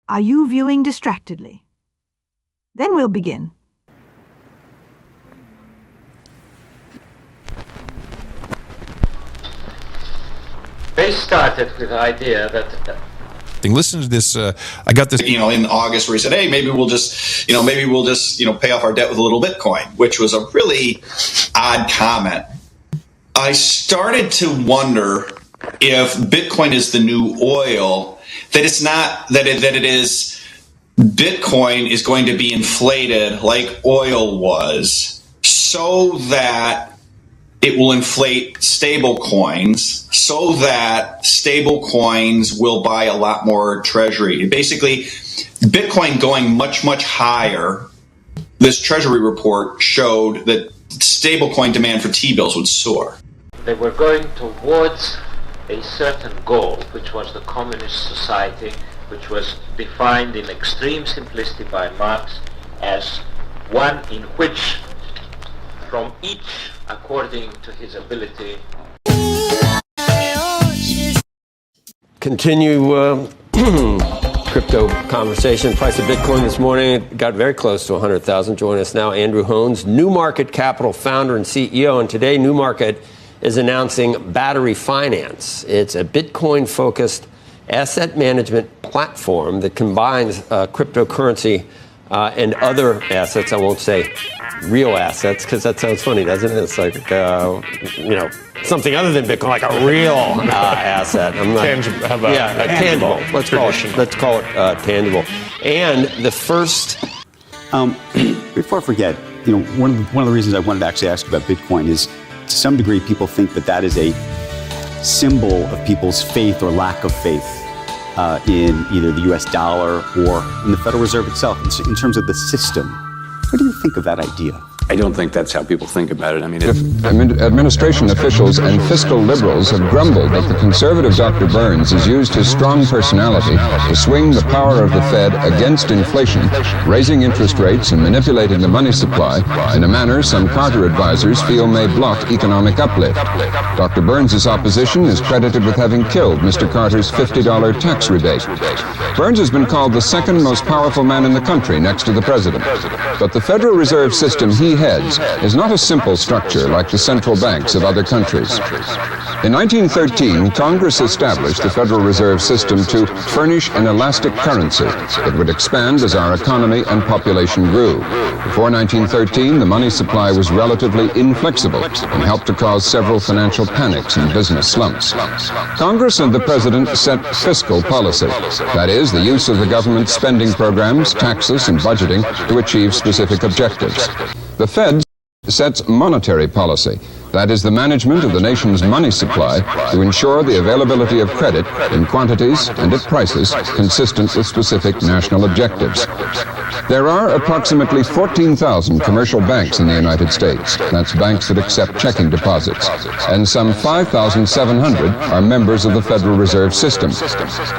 Are you viewing distractedly? Then we'll begin. They started with the idea that Listen to this. I got this, in August, where he said, "Hey, maybe we'll just pay off our debt with a little Bitcoin," which was a really odd comment. I started to wonder if Bitcoin is the new oil. That it's not that it is. Bitcoin is going to be inflated like oil was, so that it will inflate stable coins, so that stable coins will buy a lot more treasury. Basically, Bitcoin going much, much higher. This treasury report showed that stablecoin demand for T-bills would soar. they were going towards a certain goal, which was the communist society, which was defined in extreme simplicity by Marx as one in which, from each according to his ability. Continue crypto conversation. Price of Bitcoin this morning got very close to 100,000. Join us now, Andrew Hones, New Market Capital founder and CEO. And today, New Market is announcing Battery Finance. It's a Bitcoin-focused asset management platform that combines cryptocurrency and other assets. I won't say real assets, because that sounds funny, doesn't it? It's like, something other than Bitcoin, like a real asset. I'm not, tangible. Tangible. Let's call it tangible. And the first. Before I forget, one of the reasons I wanted to actually ask about Bitcoin is, to some degree, people think that is a symbol of people's faith or lack of faith in either the U.S. dollar or in the Federal Reserve itself, in terms of the system. What do you think of that idea? I don't think that's how people think about it. I mean, administration officials and fiscal liberals have grumbled that the conservative Dr. Burns has used his strong personality to swing the power of the Fed against inflation, raising interest rates and manipulating the money supply in a manner some Carter advisors feel may block economic uplift. Dr. Burns' opposition is credited with having killed Mr. Carter's $50 tax rebate. Burns has been called the second most powerful man in the country next to the president. But the Federal Reserve System he heads is not a simple structure like the central banks of other countries. In 1913, Congress established the Federal Reserve System to furnish an elastic currency that would expand as our economy and population grew. Before 1913, the money supply was relatively inflexible and helped to cause several financial panics and business slumps. Congress and the president set fiscal policy, that is, the use of the government's spending programs, taxes, and budgeting to achieve specific objectives. The Fed sets monetary policy, that is, the management of the nation's money supply to ensure the availability of credit in quantities and at prices consistent with specific national objectives. There are approximately 14,000 commercial banks in the United States. That's banks that accept checking deposits. And some 5,700 are members of the Federal Reserve System.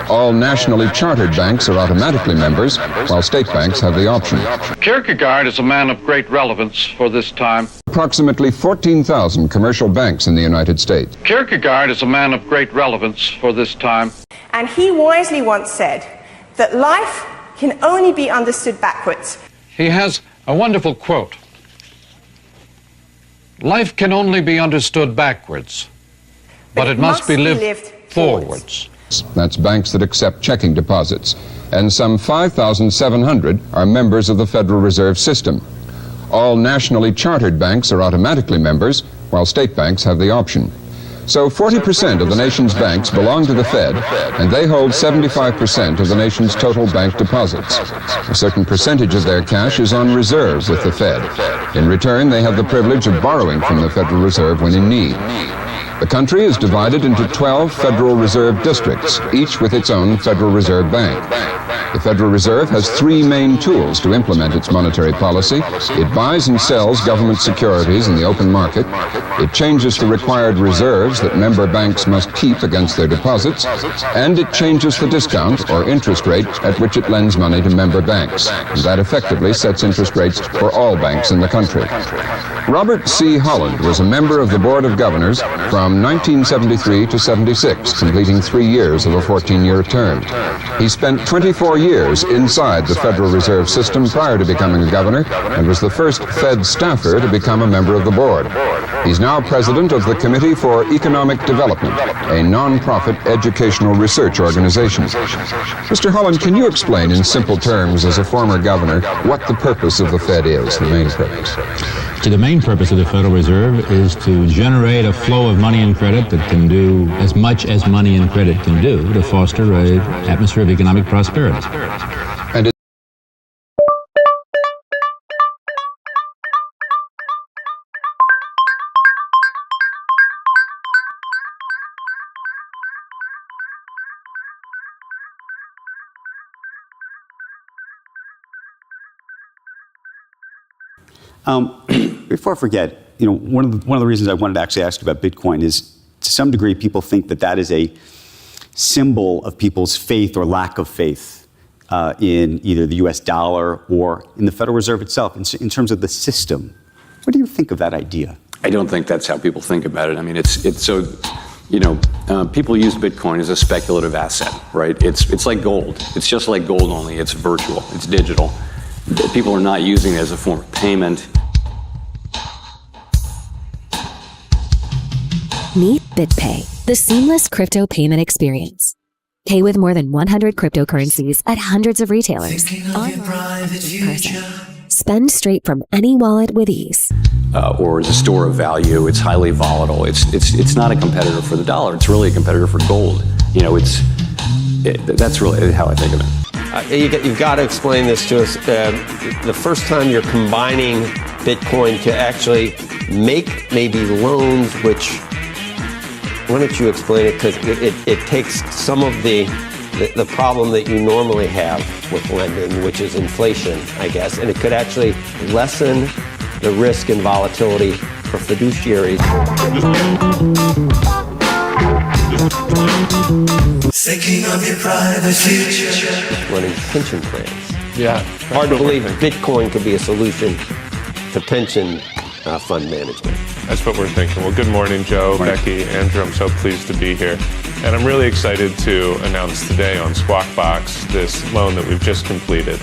All nationally chartered banks are automatically members, while state banks have the option. Kierkegaard is a man of great relevance for this time. Approximately 14,000 commercial banks in the United States. Kierkegaard is a man of great relevance for this time. And he wisely once said that life can only be understood backwards. He has a wonderful quote. Life can only be understood backwards, but it must be lived forwards. That's banks that accept checking deposits. And some 5,700 are members of the Federal Reserve System. All nationally chartered banks are automatically members, while state banks have the option. So 40% of the nation's banks belong to the Fed, and they hold 75% of the nation's total bank deposits. A certain percentage of their cash is on reserve with the Fed. In return, they have the privilege of borrowing from the Federal Reserve when in need. The country is divided into 12 Federal Reserve districts, each with its own Federal Reserve Bank. The Federal Reserve has three main tools to implement its monetary policy. It buys and sells government securities in the open market. It changes the required reserves that member banks must keep against their deposits. And it changes the discount or interest rate at which it lends money to member banks. And that effectively sets interest rates for all banks in the country. Robert C. Holland was a member of the Board of Governors from from 1973 to 76, completing 3 years of a 14-year term. He spent 24 years inside the Federal Reserve System prior to becoming a governor and was the first Fed staffer to become a member of the board. He's now president of the Committee for Economic Development, a non-profit educational research organization. Mr. Holland, can you explain in simple terms, as a former governor, what the purpose of the Fed is, the main purpose? The main purpose of the Federal Reserve is to generate a flow of money and credit that can do as much as money and credit can do to foster an atmosphere of economic prosperity. And before I forget, one of the reasons I wanted to actually ask you about Bitcoin is, to some degree, people think that that is a symbol of people's faith or lack of faith in either the U.S. dollar or in the Federal Reserve itself, in terms of the system. What do you think of that idea? I don't think that's how people think about it. I mean, it's so, people use Bitcoin as a speculative asset, right? It's like gold. It's just like gold, only it's virtual. It's digital. People are not using it as a form of payment. Meet BitPay, the seamless crypto payment experience. Pay with more than 100 cryptocurrencies at hundreds of retailers. Spend straight from any wallet with ease. Or as a store of value, it's highly volatile. It's not a competitor for the dollar. It's really a competitor for gold. That's really how I think of it. You've got to explain this to us. The first time you're combining Bitcoin to actually make maybe loans, which, why don't you explain it? Because it takes some of the problem that you normally have with lending, which is inflation, I guess, and it could actually lessen the risk and volatility for fiduciaries. Thinking of your private future. Running pension plans. Yeah. Hard to believe Bitcoin could be a solution to pension fund management. That's what we're thinking. Well, good morning, Joe, Becky, Andrew. I'm so pleased to be here. And I'm really excited to announce today on Squawk Box this loan that we've just completed.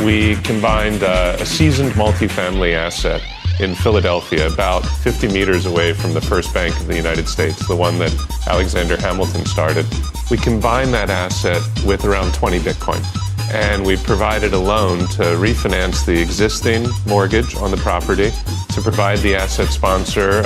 We combined a seasoned multifamily asset in Philadelphia, about 50 meters away from the first bank of the United States, the one that Alexander Hamilton started. We combined that asset with around 20 Bitcoin. And we provided a loan to refinance the existing mortgage on the property, to provide the asset sponsor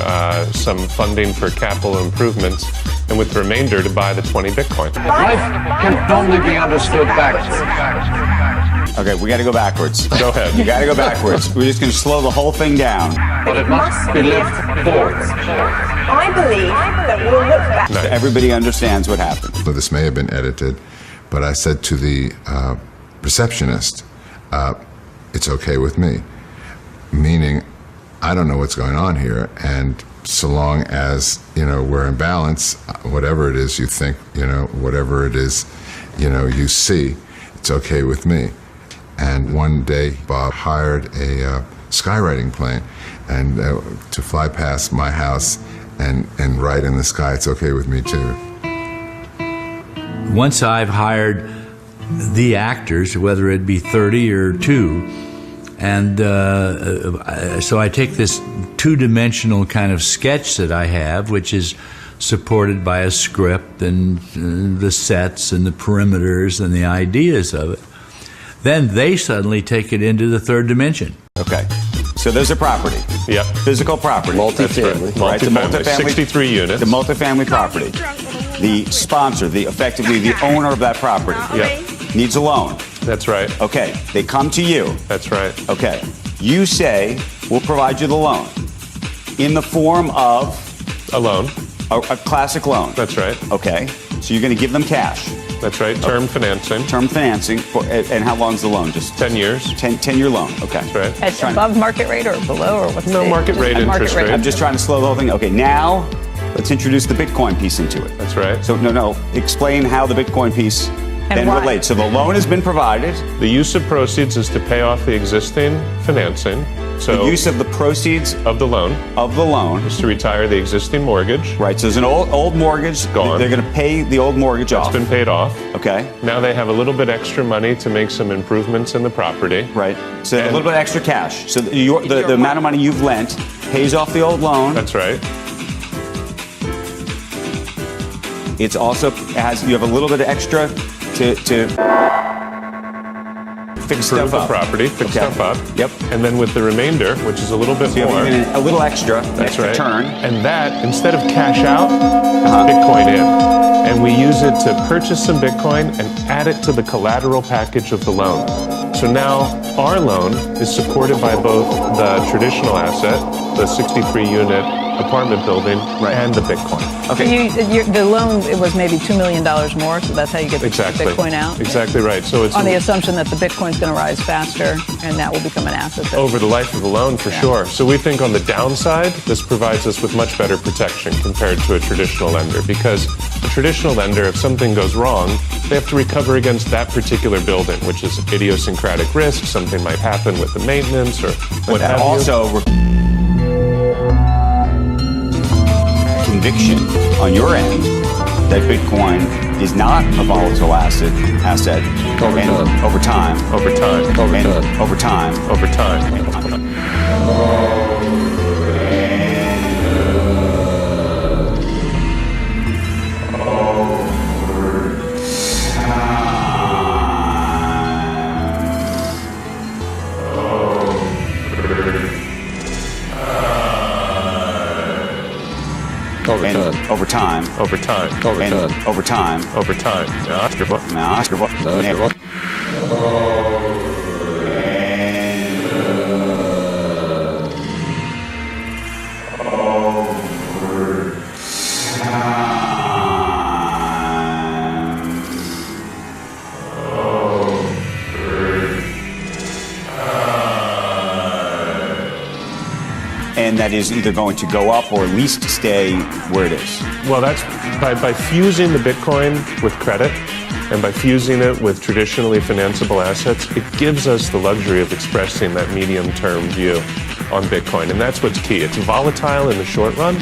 some funding for capital improvements, and with the remainder to buy the 20 Bitcoin. Life can only be understood backwards. Okay, we got to go backwards. Go ahead. You got to go backwards. We're just going to slow the whole thing down. But it must be lived forward. I believe that we'll look back. So everybody understands what happened. So this may have been edited, but I said to the receptionist, it's okay with me. Meaning, I don't know what's going on here, and so long as, we're in balance, whatever it is you think, whatever it is, you see, it's okay with me. And one day, Bob hired a skywriting plane and to fly past my house and write in the sky, it's okay with me too. Once I've hired the actors, whether it be 30 or 2, and so I take this two-dimensional kind of sketch that I have, which is supported by a script and the sets and the perimeters and the ideas of it. Then they suddenly take it into the third dimension. Okay. So there's a property. Yep. Physical property. Multifamily. Right? The Multifamily, 63 units. The multifamily property. The sponsor, effectively the owner of that property. Yep. Needs a loan. That's right. Okay. They come to you. That's right. Okay. You say, we'll provide you the loan in the form of a loan. A classic loan. That's right. Okay. So you're going to give them cash. That's right. Term financing. Term financing. And how long's the loan? Just 10 years. 10-year loan. Okay. That's right. At above market rate or below, or what's no the market rate interest rate? I'm just trying to slow the whole thing. Okay. Now let's introduce the Bitcoin piece into it. That's right. So no. Explain how the Bitcoin piece Then why? relate. So the loan has been provided. The use of proceeds is to pay off the existing financing. So The use of the proceeds of the loan is to retire the existing mortgage. Right. So there's an old mortgage. Gone. They're going to pay the old mortgage off. It's been paid off. Okay. Now they have a little bit extra money to make some improvements in the property. Right. So a little bit extra cash. So the amount of money you've lent pays off the old loan. That's right. It's also you have a little bit of extra to fix Improve stuff the up. property, fix Okay. stuff up. Yep. And then with the remainder, which is a little bit So you more. have even a little extra, That's extra right. turn. And that, instead of cash out, is Bitcoin in. And we use it to purchase some Bitcoin and add it to the collateral package of the loan. So now our loan is supported by both the traditional asset, the 63-unit apartment building, and the Bitcoin. Okay. The loan, it was maybe $2 million more, so that's how you get the Bitcoin out? Exactly right. So it's On the assumption that the Bitcoin's going to rise faster, and that will become an asset. over the life of the loan, for sure. So we think on the downside, this provides us with much better protection compared to a traditional lender, because a traditional lender, if something goes wrong, they have to recover against that particular building, which is idiosyncratic risk. Something might happen with the maintenance or what have you. Also, conviction on your end that Bitcoin is not a volatile asset over time. Over time. And that is either going to go up or at least stay where it is. Well, that's by fusing the Bitcoin with credit and by fusing it with traditionally financeable assets, it gives us the luxury of expressing that medium-term view on Bitcoin. And that's what's key. It's volatile in the short run.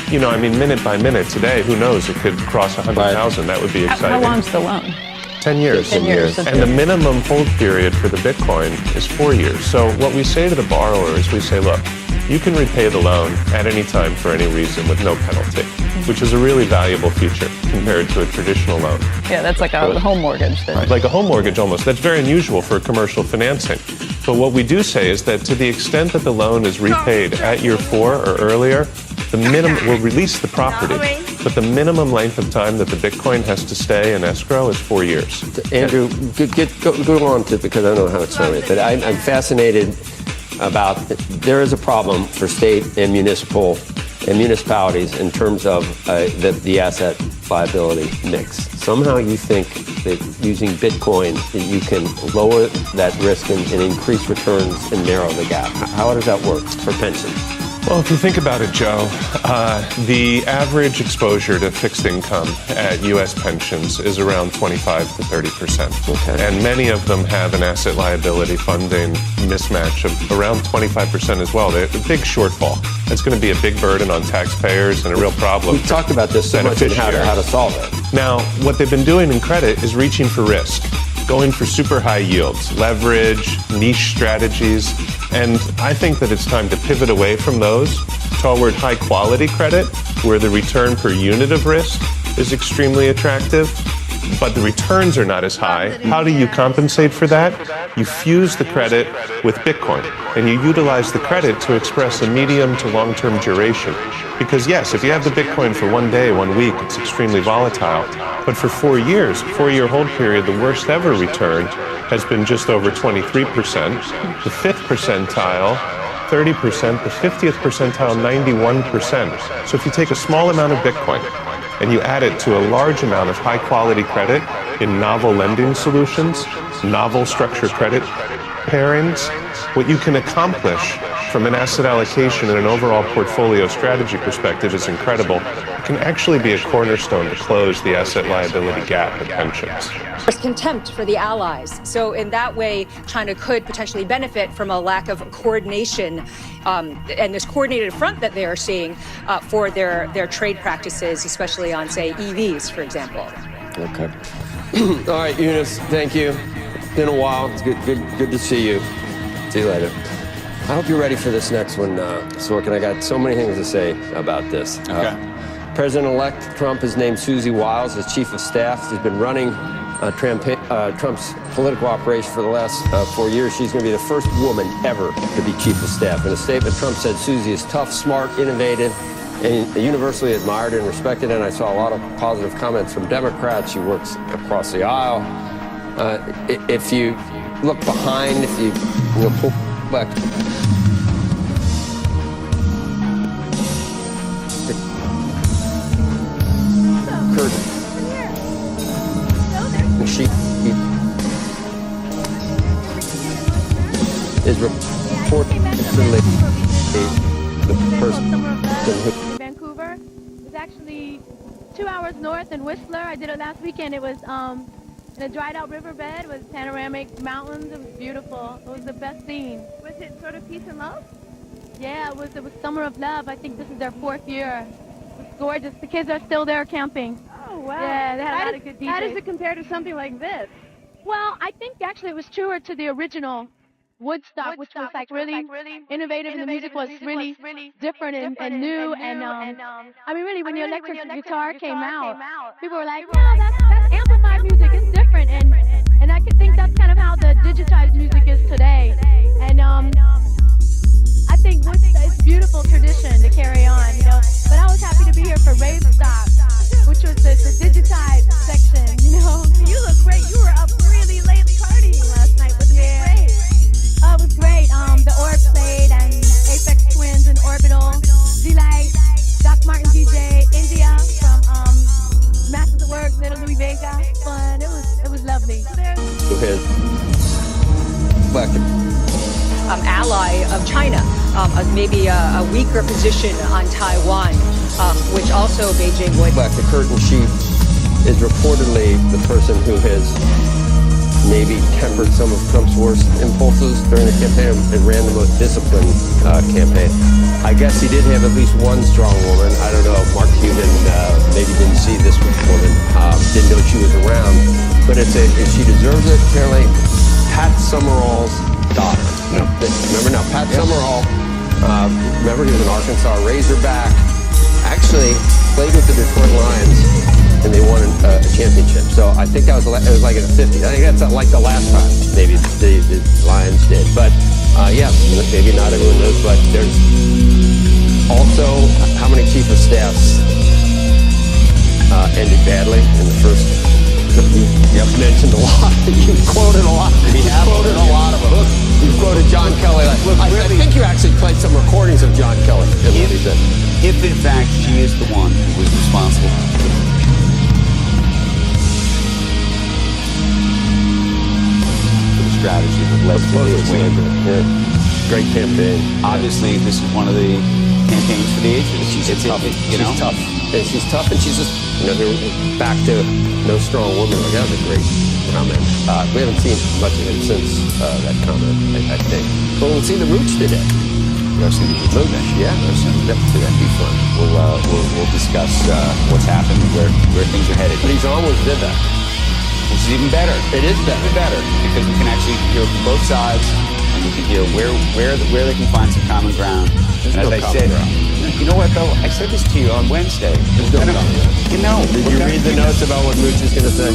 You know, I mean, minute by minute today, who knows, it could cross 100,000. That would be exciting. How long's the loan? 10 years. 10 years. And the minimum hold period for the Bitcoin is 4 years. So what we say to the borrower is we say, look, you can repay the loan at any time for any reason with no penalty, which is a really valuable feature compared to a traditional loan. Yeah, that's like a home mortgage. Like a home mortgage almost. That's very unusual for commercial financing. But what we do say is that to the extent that the loan is repaid at year 4 or earlier, the minimum will release the property. But the minimum length of time that the Bitcoin has to stay in escrow is 4 years. Andrew, go on to, because I don't know how to explain it, but I'm fascinated about there is a problem for state and municipalities in terms of the asset liability mix. Somehow you think that using Bitcoin you can lower that risk and increase returns and narrow the gap. How does that work for pensions? Well, if you think about it, Joe, the average exposure to fixed income at U.S. pensions is around 25 to 30%. Okay. And many of them have an asset liability funding mismatch of around 25% as well. They're a big shortfall. That's going to be a big burden on taxpayers and a real problem. We've talked about this so much and how to solve it. Now, what they've been doing in credit is reaching for risk, going for super high yields, leverage, niche strategies. And I think that it's time to pivot away from those toward high quality credit, where the return per unit of risk is extremely attractive, but the returns are not as high. How do you compensate for that? You fuse the credit with Bitcoin, and you utilize the credit to express a medium to long-term duration. Because yes, if you have the Bitcoin for 1 day, 1 week, it's extremely volatile. But for 4 years, 4-year hold period, the worst ever return has been just over 23%. The 5th percentile, 30%. The 50th percentile, 91%. So if you take a small amount of Bitcoin and you add it to a large amount of high-quality credit in novel lending solutions, novel structured credit pairings, what you can accomplish from an asset allocation and an overall portfolio strategy perspective is incredible. It can actually be a cornerstone to close the asset liability gap in pensions. There's contempt for the allies. So in that way, China could potentially benefit from a lack of coordination and this coordinated front that they are seeing for their trade practices, especially on, say, EVs, for example. Okay. All right, Eunice, thank you. It's been a while. It's good to see you. See you later. I hope you're ready for this next one, Sorkin. I got so many things to say about this. Okay. President-elect Trump has named Susie Wiles as chief of staff. She's been running Trump's political operation for the last 4 years. She's going to be the first woman ever to be chief of staff. In a statement, Trump said Susie is tough, smart, innovative, and universally admired and respected. And I saw a lot of positive comments from Democrats. She works across the aisle. If you look behind, if you pull back. Curtain. She is reportedly the person who. In Vancouver. It was actually 2 hours north in Whistler. I did it last weekend. It was in a dried out riverbed with panoramic mountains. It was beautiful. It was the best scene. Was it sort of peace and love? Yeah, it was Summer of Love. I think this is their 4th year. It was gorgeous. The kids are still there camping. Oh, wow. Yeah, they had a lot of good DJs. How does it compare to something like this? Well, I think actually it was truer to the original Woodstock, which was like really innovative, and the music was really different and new. And I mean, really, when the electric guitar came out, people were like, "Wow, that's amplified music. It's different." And I could think that's kind of how the digitized music is today. And I think Woodstock is a beautiful tradition to carry on, you know. But I was happy to be here for Rave Stock, which was the digitized section, you know. You look great. You were up really late partying last night. Wasn't it great? It was great. The Orb played, and Aphex Twins and Orbital, D-Light, Doc Martin DJ, India from Masters at Work, Little Louis Vega. Fun. It was lovely. Go ahead. Ally of China, maybe a weaker position on Taiwan, which also Beijing would. Back the curtain, she is reportedly the person who has maybe tempered some of Trump's worst impulses during the campaign and ran the most disciplined campaign. I guess he did have at least one strong woman. I don't know if Mark Cuban maybe didn't see this woman, didn't know she was around, but she deserves it. Apparently, Pat Summerall's daughter. No. Remember now, Pat Summerall, remember he was in Arkansas, Razorback, actually played with the Detroit Lions, and they won a championship. So I think it was like in the 50s. I think that's like the last time maybe the Lions did. But yeah, maybe not everyone knows, but there's also how many chief of staffs ended badly in the first. You've mentioned a lot. You've quoted a lot. You've quoted a lot of them. You've quoted John Kelly. I think you actually played some recordings of John Kelly. If in fact she is the one who was responsible for the strategy that led to this win. Great campaign. Obviously, this is one of the campaigns for the ages. She's tough. She's tough. And she's tough, and she's just, back to no strong woman. Like, that was a great comment. We haven't seen much of it since that comment, I think. But we'll see the Rooch today. We'll see the Rooch today. Yeah, that'd be fun. We'll discuss what's happened, where things are headed. But he's on with Vivek. Which is even better. It is better. Even better, because we can actually hear from both sides, and we can hear where they can find some common ground. There's and no as I said, you know what though? I said this to you on Wednesday. There's no common ground. Did you read the notes about what Rooch is going to say?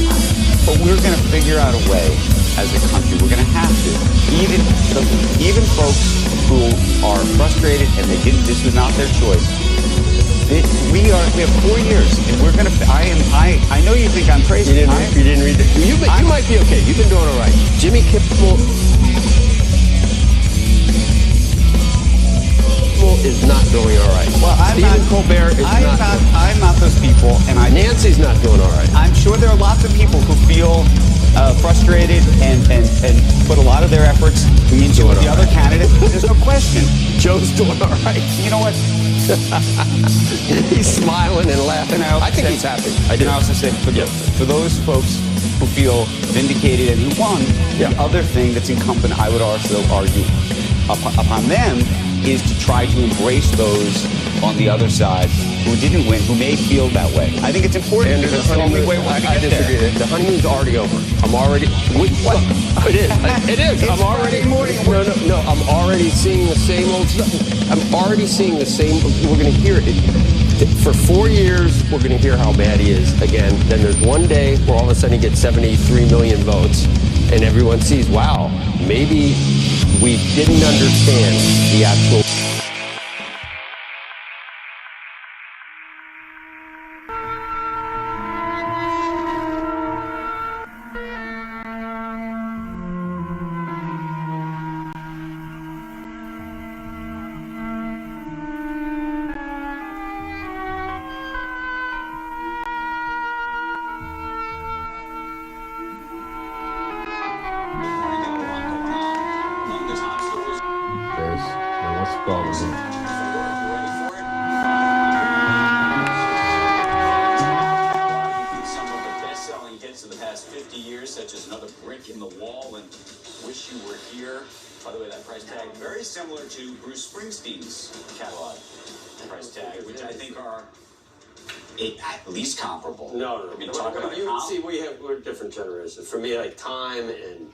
But we're going to figure out a way as a country. We're going to have to. Even folks who are frustrated and this was not their choice. We have 4 years, and we're going to. I know you think I'm crazy. You didn't read it. You might be okay. You've been doing all right. Jimmy Kimmel is not doing all right. Well, Stephen Colbert is not. I'm not those people, and Nancy's not doing all right. I'm sure there are lots of people who feel frustrated and put a lot of their efforts into the other candidate, there's no question. Joe's doing all right. You know what? He's smiling and laughing out. I think he's happy. I do. And I also say, for those folks who feel vindicated and who won, the other thing that's incumbent, I would also argue, upon them is to try to embrace those on the other side who didn't win, who may feel that way. I think it's important because it's the only way we're going to get disagree. there. The honeymoon's already over. I'm already. What? It is. It is. I'm already. No. I'm already seeing the same old stuff. I'm already seeing the same. We're going to hear it. For 4 years, we're going to hear how bad he is again. Then there's one day where all of a sudden he gets 73 million votes, and everyone sees, wow, maybe we didn't understand the actual. Such as Another Brick in the Wall and Wish You Were Here. By the way, that price tag very similar to Bruce Springsteen's catalog price tag, which I think are at least comparable. No. I mean, talk about we're different generations. For me, like time and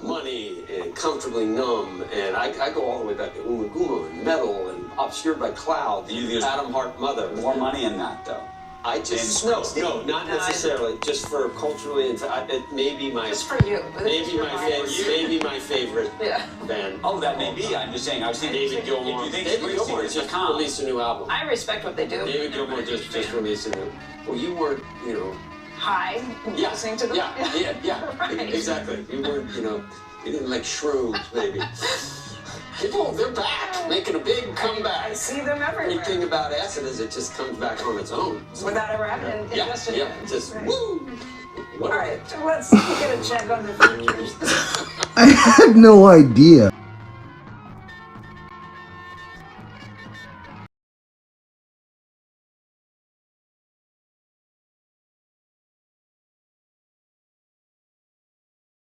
money and comfortably numb, and I go all the way back to Uma Guma and Metal and Obscured by Cloud. Adam Hart Mother. More money in that, though. I just no, not necessarily. Just for culturally, it may be my Just for you. Maybe my favorite band. Oh, that may be. I'm just saying. I was thinking David Gilmour. David Gilmour just released a new album. I respect what they do. David Gilmour just released a new. Well, you weren't, high. Listening to them. Yeah. Right. Exactly. You weren't, you didn't like shrooms, maybe. People, they're back, making a big comeback. I see them everywhere. The thing about acid is it just comes back on its own. Without ever having invested in it. Just right. woo! All right, let's get a check on the futures. I had no idea.